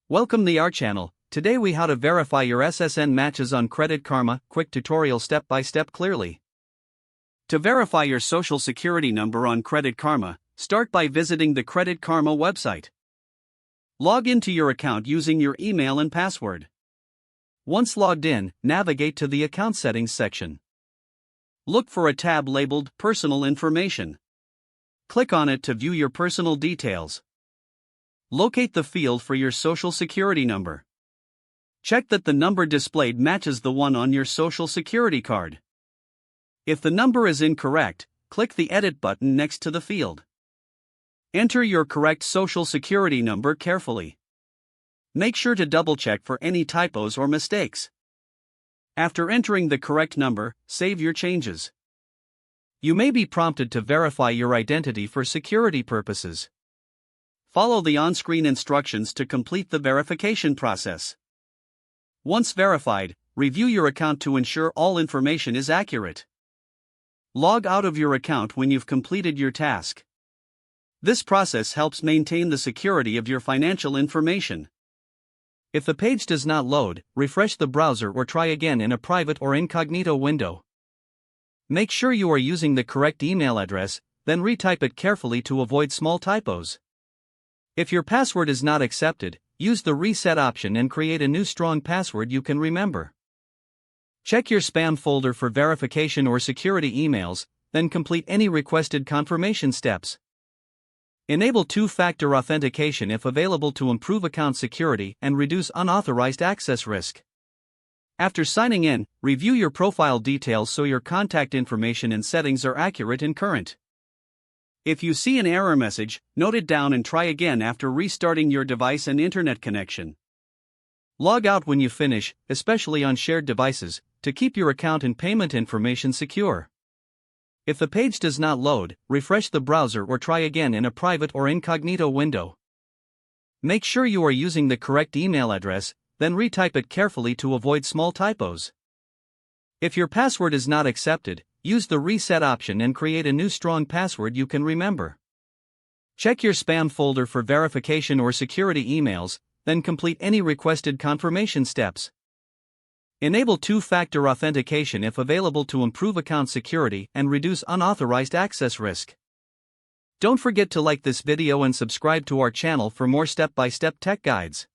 Welcome to our channel. Today we how to verify your SSN matches on Credit Karma. Quick tutorial step by step clearly. To verify your social security number on Credit Karma, start by visiting the Credit Karma website. Log into your account using your email and password. Once logged in, navigate to the account settings section. Look for a tab labeled Personal Information. Click on it to view your personal details. Locate the field for your social security number. Check that the number displayed matches the one on your social security card. If the number is incorrect, click the Edit button next to the field. Enter your correct social security number carefully. Make sure to double-check for any typos or mistakes. After entering the correct number, save your changes. You may be prompted to verify your identity for security purposes. Follow the on-screen instructions to complete the verification process. Once verified, review your account to ensure all information is accurate. Log out of your account when you've completed your task. This process helps maintain the security of your financial information. If the page does not load, refresh the browser or try again in a private or incognito window. Make sure you are using the correct email address, then retype it carefully to avoid small typos. If your password is not accepted, use the reset option and create a new strong password you can remember. Check your spam folder for verification or security emails, then complete any requested confirmation steps. Enable two-factor authentication if available to improve account security and reduce unauthorized access risk. After signing in, review your profile details so your contact information and settings are accurate and current. If you see an error message, note it down and try again after restarting your device and internet connection. Log out when you finish, especially on shared devices, to keep your account and payment information secure. If the page does not load, refresh the browser or try again in a private or incognito window. Make sure you are using the correct email address, then retype it carefully to avoid small typos. If your password is not accepted, use the reset option and create a new strong password you can remember. Check your spam folder for verification or security emails, then complete any requested confirmation steps. Enable two-factor authentication if available to improve account security and reduce unauthorized access risk. Don't forget to like this video and subscribe to our channel for more step-by-step tech guides.